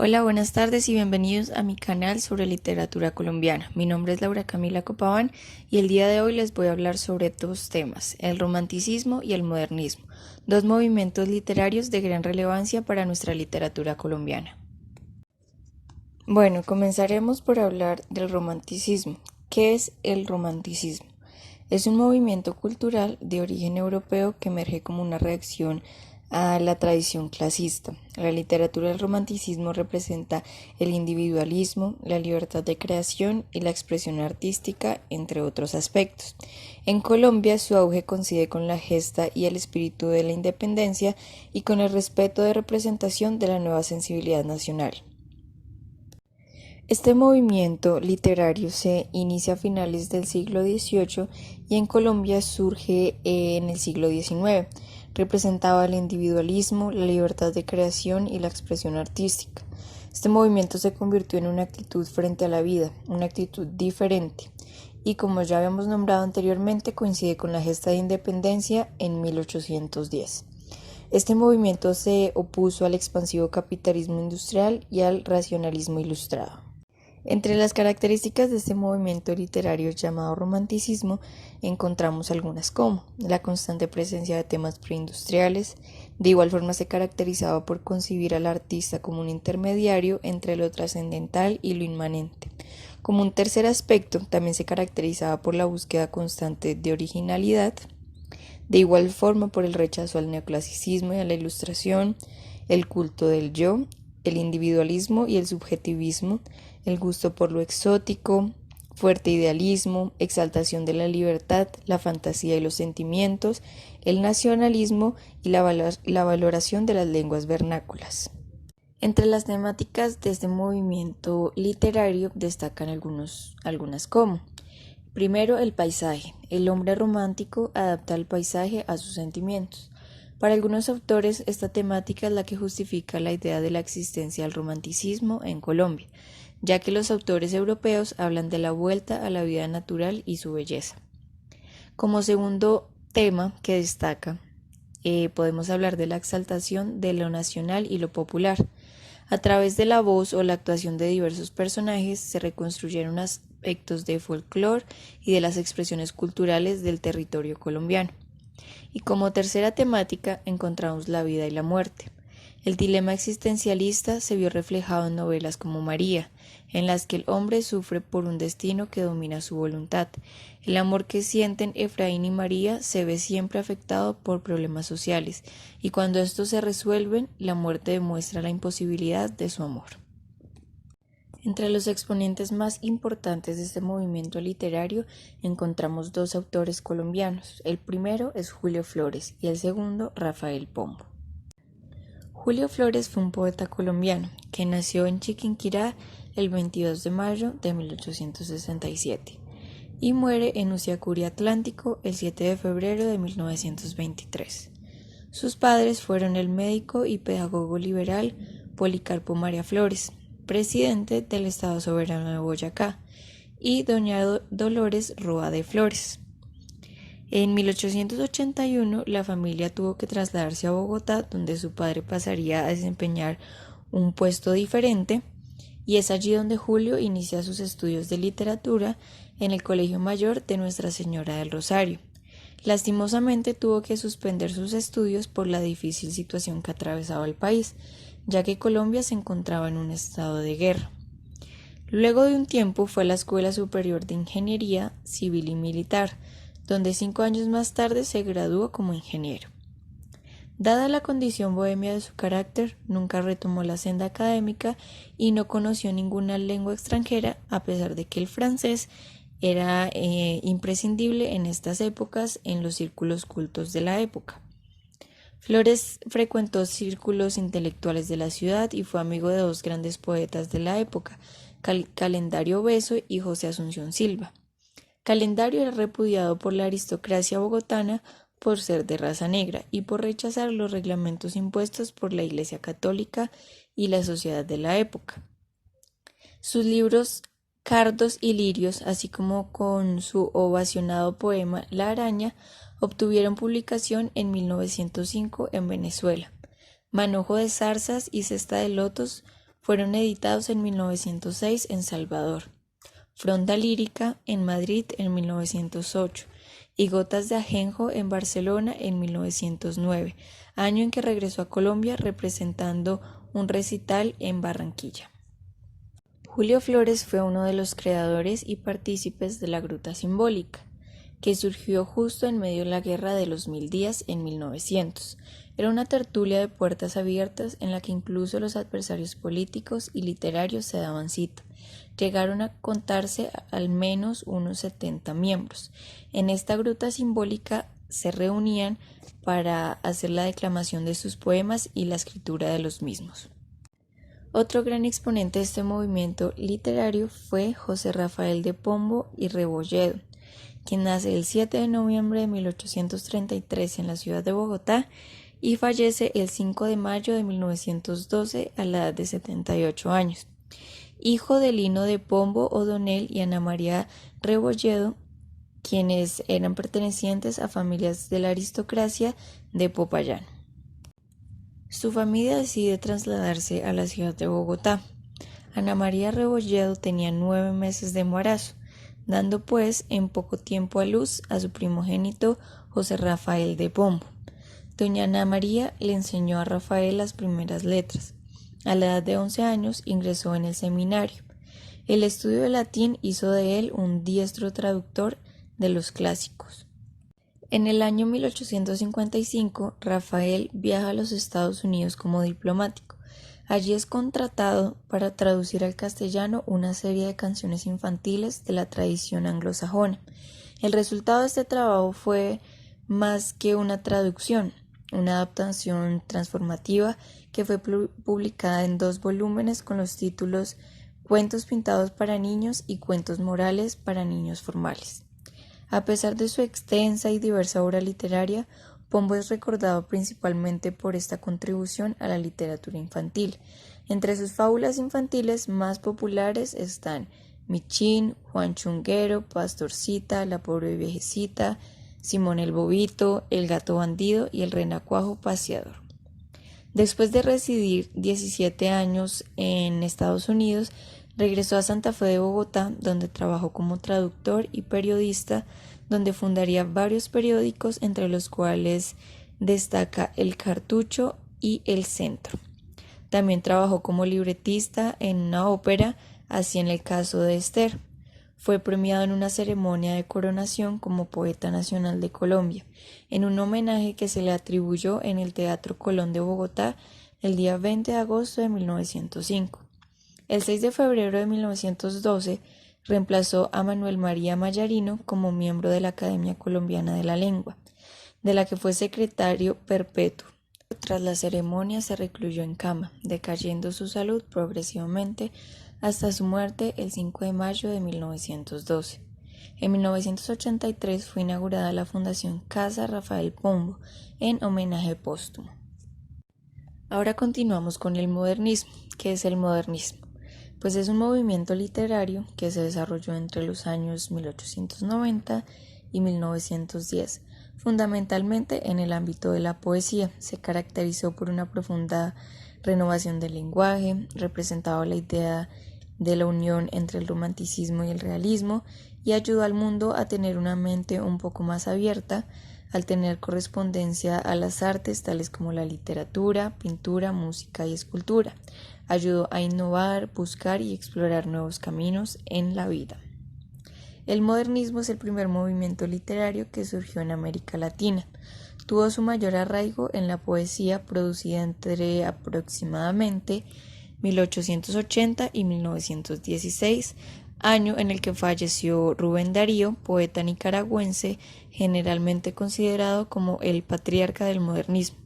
Hola, buenas tardes y bienvenidos a mi canal sobre literatura colombiana. Mi nombre es Laura Camila Copaván y el día de hoy les voy a hablar sobre dos temas, el romanticismo y el modernismo, dos movimientos literarios de gran relevancia para nuestra literatura colombiana. Bueno, comenzaremos por hablar del romanticismo. ¿Qué es el romanticismo? Es un movimiento cultural de origen europeo que emerge como una reacción a la tradición clasista. La literatura del romanticismo representa el individualismo, la libertad de creación y la expresión artística, entre otros aspectos. En Colombia, su auge coincide con la gesta y el espíritu de la independencia y con el respeto de representación de la nueva sensibilidad nacional. Este movimiento literario se inicia a finales del siglo XVIII y en Colombia surge en el siglo XIX. Representaba el individualismo, la libertad de creación y la expresión artística. Este movimiento se convirtió en una actitud frente a la vida, una actitud diferente, y como ya habíamos nombrado anteriormente, coincide con la gesta de independencia en 1810. Este movimiento se opuso al expansivo capitalismo industrial y al racionalismo ilustrado. Entre las características de este movimiento literario llamado romanticismo encontramos algunas como la constante presencia de temas preindustriales. De igual forma se caracterizaba por concebir al artista como un intermediario entre lo trascendental y lo inmanente. Como un tercer aspecto, también se caracterizaba por la búsqueda constante de originalidad. De igual forma por el rechazo al neoclasicismo y a la ilustración, el culto del yo, el individualismo y el subjetivismo, el gusto por lo exótico, fuerte idealismo, exaltación de la libertad, la fantasía y los sentimientos, el nacionalismo y la valoración de las lenguas vernáculas. Entre las temáticas de este movimiento literario destacan algunas como: primero, el paisaje. El hombre romántico adapta el paisaje a sus sentimientos. Para algunos autores, esta temática es la que justifica la idea de la existencia del romanticismo en Colombia, ya que los autores europeos hablan de la vuelta a la vida natural y su belleza. Como segundo tema que destaca, podemos hablar de la exaltación de lo nacional y lo popular. A través de la voz o la actuación de diversos personajes se reconstruyeron aspectos de folclore y de las expresiones culturales del territorio colombiano. Y como tercera temática encontramos la vida y la muerte. El dilema existencialista se vio reflejado en novelas como María, en las que el hombre sufre por un destino que domina su voluntad. El amor que sienten Efraín y María se ve siempre afectado por problemas sociales, y cuando estos se resuelven, la muerte demuestra la imposibilidad de su amor. Entre los exponentes más importantes de este movimiento literario encontramos dos autores colombianos. El primero es Julio Flores y el segundo Rafael Pombo. Julio Flores fue un poeta colombiano que nació en Chiquinquirá el 22 de mayo de 1867 y muere en Usiacurí Atlántico el 7 de febrero de 1923. Sus padres fueron el médico y pedagogo liberal Policarpo María Flores, presidente del Estado Soberano de Boyacá, y doña Dolores Roa de Flores. En 1881 la familia tuvo que trasladarse a Bogotá, donde su padre pasaría a desempeñar un puesto diferente, y es allí donde Julio inicia sus estudios de literatura en el Colegio Mayor de Nuestra Señora del Rosario. Lastimosamente tuvo que suspender sus estudios por la difícil situación que atravesaba el país, ya que Colombia se encontraba en un estado de guerra. Luego de un tiempo fue a la Escuela Superior de Ingeniería Civil y Militar, donde 5 años más tarde se graduó como ingeniero. Dada la condición bohemia de su carácter, nunca retomó la senda académica y no conoció ninguna lengua extranjera, a pesar de que el francés era imprescindible en estas épocas en los círculos cultos de la época. Flores frecuentó círculos intelectuales de la ciudad y fue amigo de dos grandes poetas de la época, Calendario Beso y José Asunción Silva. Calendario era repudiado por la aristocracia bogotana por ser de raza negra y por rechazar los reglamentos impuestos por la Iglesia Católica y la sociedad de la época. Sus libros Cardos y Lirios, así como con su ovacionado poema La araña, obtuvieron publicación en 1905 en Venezuela. Manojo de zarzas y cesta de lotos fueron editados en 1906 en Salvador, Fronda Lírica en Madrid en 1908 y Gotas de Ajenjo en Barcelona en 1909, año en que regresó a Colombia representando un recital en Barranquilla. Julio Flores fue uno de los creadores y partícipes de la Gruta Simbólica, que surgió justo en medio de la Guerra de los 1000 días en 1900. Era una tertulia de puertas abiertas en la que incluso los adversarios políticos y literarios se daban cita. Llegaron a contarse al menos unos 70 miembros. En esta gruta simbólica se reunían para hacer la declamación de sus poemas y la escritura de los mismos. Otro gran exponente de este movimiento literario fue José Rafael de Pombo y Rebolledo, quien nace el 7 de noviembre de 1833 en la ciudad de Bogotá y fallece el 5 de mayo de 1912 a la edad de 78 años. Hijo de Lino de Pombo O'Donnell y Ana María Rebolledo, quienes eran pertenecientes a familias de la aristocracia de Popayán. Su familia decide trasladarse a la ciudad de Bogotá. Ana María Rebolledo tenía 9 meses de embarazo, dando pues en poco tiempo a luz a su primogénito José Rafael de Pombo. Doña Ana María le enseñó a Rafael las primeras letras. A la edad de 11 años ingresó en el seminario. El estudio de latín hizo de él un diestro traductor de los clásicos. En el año 1855, Rafael viaja a los Estados Unidos como diplomático. Allí es contratado para traducir al castellano una serie de canciones infantiles de la tradición anglosajona. El resultado de este trabajo fue más que una traducción, una adaptación transformativa que fue publicada en 2 volúmenes con los títulos Cuentos pintados para niños y Cuentos morales para niños formales. A pesar de su extensa y diversa obra literaria, Pombo es recordado principalmente por esta contribución a la literatura infantil. Entre sus fábulas infantiles más populares están Michín, Juan Chunguero, Pastorcita, La pobre viejecita, Simón el Bobito, El gato bandido y El renacuajo paseador. Después de residir 17 años en Estados Unidos, regresó a Santa Fe de Bogotá, donde trabajó como traductor y periodista, donde fundaría varios periódicos, entre los cuales destaca El Cartucho y El Centro. También trabajó como libretista en una ópera, así en el caso de Esther. Fue premiado en una ceremonia de coronación como Poeta Nacional de Colombia, en un homenaje que se le atribuyó en el Teatro Colón de Bogotá el día 20 de agosto de 1905. El 6 de febrero de 1912 reemplazó a Manuel María Mayarino como miembro de la Academia Colombiana de la Lengua, de la que fue secretario perpetuo. Tras la ceremonia se recluyó en cama, decayendo su salud progresivamente hasta su muerte el 5 de mayo de 1912. En 1983 fue inaugurada la Fundación Casa Rafael Pombo en homenaje póstumo. Ahora continuamos con el modernismo. ¿Qué es el modernismo? Pues es un movimiento literario que se desarrolló entre los años 1890 y 1910, fundamentalmente en el ámbito de la poesía. Se caracterizó por una profunda renovación del lenguaje, representaba la idea de la unión entre el romanticismo y el realismo y ayudó al mundo a tener una mente un poco más abierta al tener correspondencia a las artes tales como la literatura, pintura, música y escultura. Ayudó a innovar, buscar y explorar nuevos caminos en la vida. El modernismo es el primer movimiento literario que surgió en América Latina. Tuvo su mayor arraigo en la poesía producida entre aproximadamente 1880 y 1916, año en el que falleció Rubén Darío, poeta nicaragüense generalmente considerado como el patriarca del modernismo.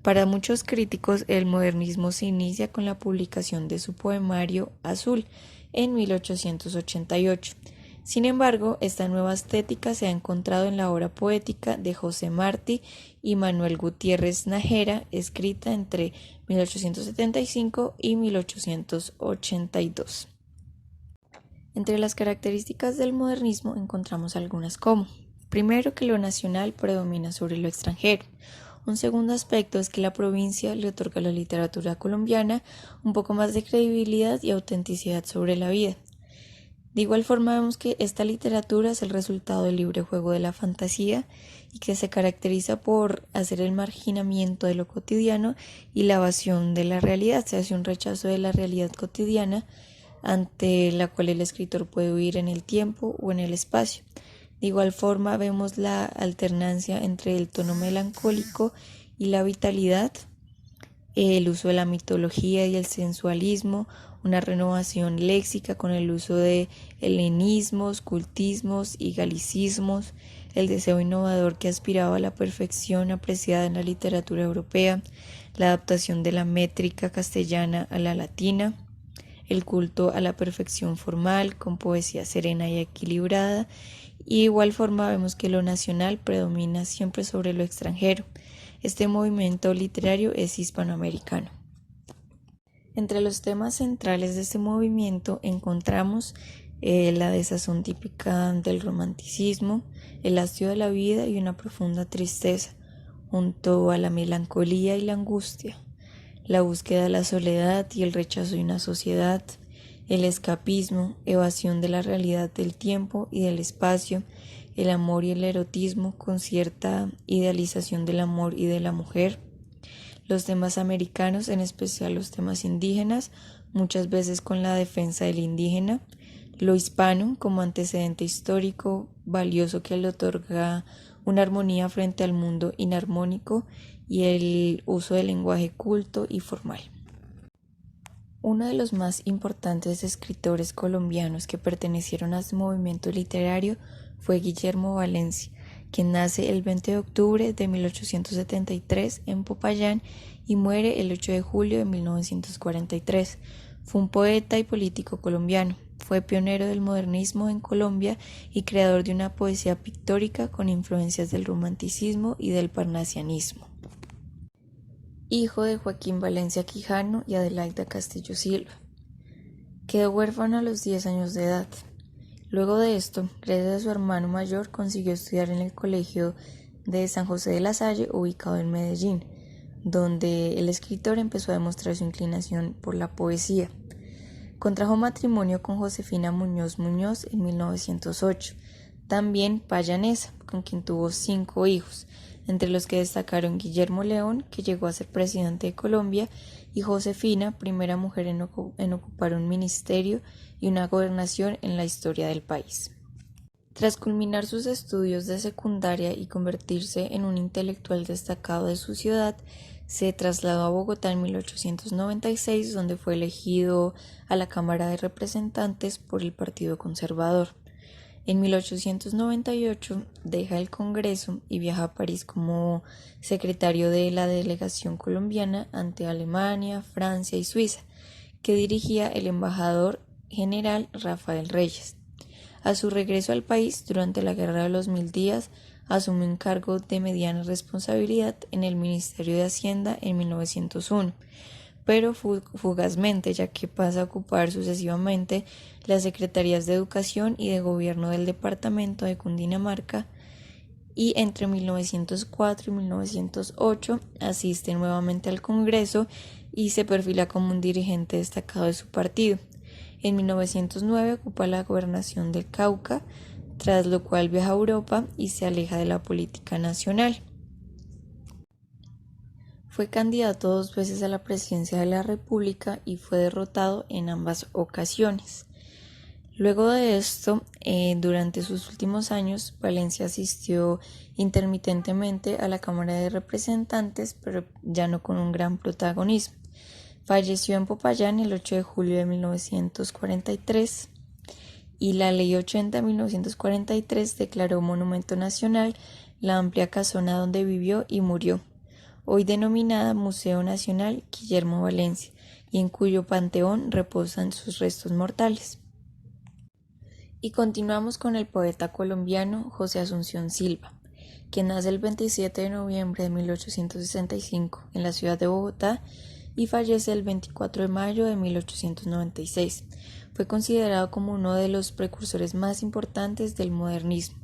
Para muchos críticos, el modernismo se inicia con la publicación de su poemario Azul en 1888. Sin embargo, esta nueva estética se ha encontrado en la obra poética de José Martí y Manuel Gutiérrez Nájera, escrita entre 1875 y 1882. Entre las características del modernismo encontramos algunas como: primero, que lo nacional predomina sobre lo extranjero. Un segundo aspecto es que la provincia le otorga a la literatura colombiana un poco más de credibilidad y autenticidad sobre la vida. De igual forma vemos que esta literatura es el resultado del libre juego de la fantasía y que se caracteriza por hacer el marginamiento de lo cotidiano y la evasión de la realidad. Se hace un rechazo de la realidad cotidiana ante la cual el escritor puede huir en el tiempo o en el espacio. De igual forma vemos la alternancia entre el tono melancólico y la vitalidad, el uso de la mitología y el sensualismo, una renovación léxica con el uso de helenismos, cultismos y galicismos, el deseo innovador que aspiraba a la perfección apreciada en la literatura europea, la adaptación de la métrica castellana a la latina, el culto a la perfección formal con poesía serena y equilibrada, y de igual forma vemos que lo nacional predomina siempre sobre lo extranjero. Este movimiento literario es hispanoamericano. Entre los temas centrales de este movimiento encontramos la desazón típica del romanticismo, el hastío de la vida y una profunda tristeza, junto a la melancolía y la angustia, la búsqueda de la soledad y el rechazo de una sociedad, el escapismo, evasión de la realidad del tiempo y del espacio, el amor y el erotismo con cierta idealización del amor y de la mujer, los temas americanos, en especial los temas indígenas, muchas veces con la defensa del indígena, lo hispano como antecedente histórico valioso que le otorga una armonía frente al mundo inarmónico y el uso del lenguaje culto y formal. Uno de los más importantes escritores colombianos que pertenecieron a este movimiento literario fue Guillermo Valencia, quien nace el 20 de octubre de 1873 en Popayán y muere el 8 de julio de 1943. Fue un poeta y político colombiano. Fue pionero del modernismo en Colombia y creador de una poesía pictórica con influencias del romanticismo y del parnasianismo. Hijo de Joaquín Valencia Quijano y Adelaida Castillo Silva. Quedó huérfano a los 10 años de edad. Luego de esto, gracias a su hermano mayor, consiguió estudiar en el colegio de San José de la Salle, ubicado en Medellín, donde el escritor empezó a demostrar su inclinación por la poesía. Contrajo matrimonio con Josefina Muñoz Muñoz en 1908, también payanesa, con quien tuvo 5 hijos, entre los que destacaron Guillermo León, que llegó a ser presidente de Colombia, y Josefina, primera mujer en ocupar un ministerio y una gobernación en la historia del país. Tras culminar sus estudios de secundaria y convertirse en un intelectual destacado de su ciudad, se trasladó a Bogotá en 1896, donde fue elegido a la Cámara de Representantes por el Partido Conservador. En 1898 deja el Congreso y viaja a París como secretario de la delegación colombiana ante Alemania, Francia y Suiza, que dirigía el embajador general Rafael Reyes. A su regreso al país, durante la Guerra de los 1000 días, asume un cargo de mediana responsabilidad en el Ministerio de Hacienda en 1901, pero fugazmente, ya que pasa a ocupar sucesivamente las secretarías de Educación y de Gobierno del departamento de Cundinamarca, y entre 1904 y 1908 asiste nuevamente al Congreso y se perfila como un dirigente destacado de su partido. En 1909 ocupa la gobernación del Cauca, tras lo cual viaja a Europa y se aleja de la política nacional. Fue candidato 2 veces a la presidencia de la República y fue derrotado en ambas ocasiones. Luego de esto, durante sus últimos años, Valencia asistió intermitentemente a la Cámara de Representantes, pero ya no con un gran protagonismo. Falleció en Popayán el 8 de julio de 1943 y la Ley 80 de 1943 declaró monumento nacional la amplia casona donde vivió y murió, hoy denominada Museo Nacional Guillermo Valencia, y en cuyo panteón reposan sus restos mortales. Y continuamos con el poeta colombiano José Asunción Silva, quien nace el 27 de noviembre de 1865 en la ciudad de Bogotá y fallece el 24 de mayo de 1896. Fue considerado como uno de los precursores más importantes del modernismo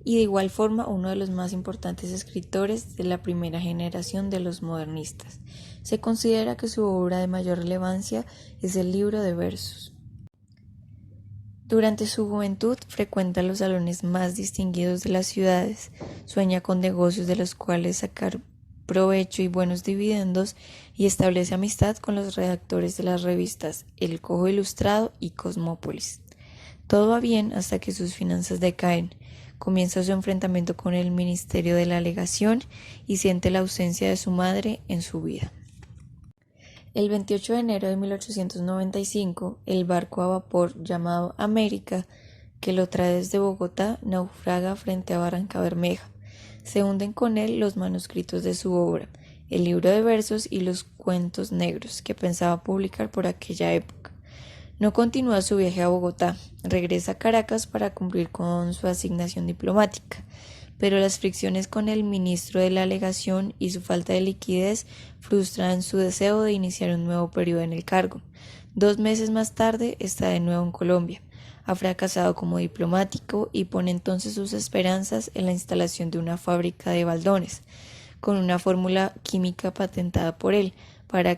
y de igual forma uno de los más importantes escritores de la primera generación de los modernistas. Se considera que su obra de mayor relevancia es el libro de versos. Durante su juventud frecuenta los salones más distinguidos de las ciudades, sueña con negocios de los cuales sacar provecho y buenos dividendos y establece amistad con los redactores de las revistas El Cojo Ilustrado y Cosmópolis. Todo va bien hasta que sus finanzas decaen. Comienza su enfrentamiento con el Ministerio de la Legación y siente la ausencia de su madre en su vida. El 28 de enero de 1895, el barco a vapor llamado América, que lo trae desde Bogotá, naufraga frente a Barranca Bermeja. Se hunden con él los manuscritos de su obra, el libro de versos y los cuentos negros que pensaba publicar por aquella época. No continúa su viaje a Bogotá, regresa a Caracas para cumplir con su asignación diplomática, pero las fricciones con el ministro de la Legación y su falta de liquidez frustran su deseo de iniciar un nuevo periodo en el cargo. 2 meses más tarde está de nuevo en Colombia. Ha fracasado como diplomático y pone entonces sus esperanzas en la instalación de una fábrica de baldones, con una fórmula química patentada por él, para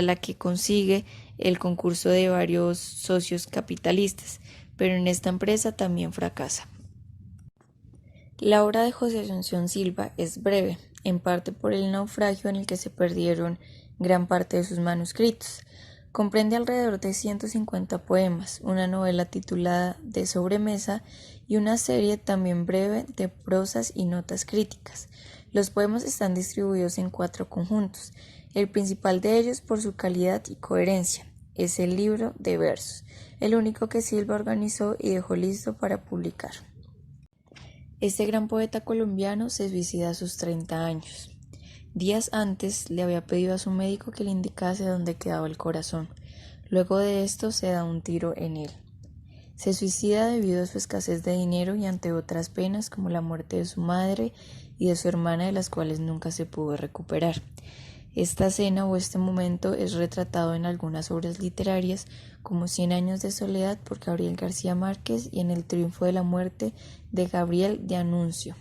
la que consigue el concurso de varios socios capitalistas, pero en esta empresa también fracasa. La obra de José Asunción Silva es breve, en parte por el naufragio en el que se perdieron gran parte de sus manuscritos. Comprende alrededor de 150 poemas, una novela titulada De sobremesa y una serie también breve de prosas y notas críticas. Los poemas están distribuidos en 4 conjuntos. El principal de ellos, por su calidad y coherencia, es el libro de versos, el único que Silva organizó y dejó listo para publicar. Este gran poeta colombiano se suicida a sus 30 años. Días antes le había pedido a su médico que le indicase dónde quedaba el corazón. Luego de esto se da un tiro en él. Se suicida debido a su escasez de dinero y ante otras penas como la muerte de su madre y de su hermana, de las cuales nunca se pudo recuperar. Esta escena o este momento es retratado en algunas obras literarias como 100 años de soledad por Gabriel García Márquez y en El triunfo de la muerte de Gabriel D'Annunzio.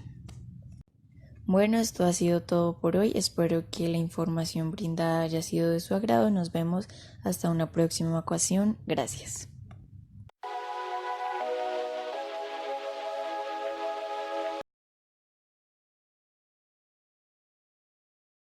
Bueno, esto ha sido todo por hoy. Espero que la información brindada haya sido de su agrado. Nos vemos hasta una próxima ocasión. Gracias.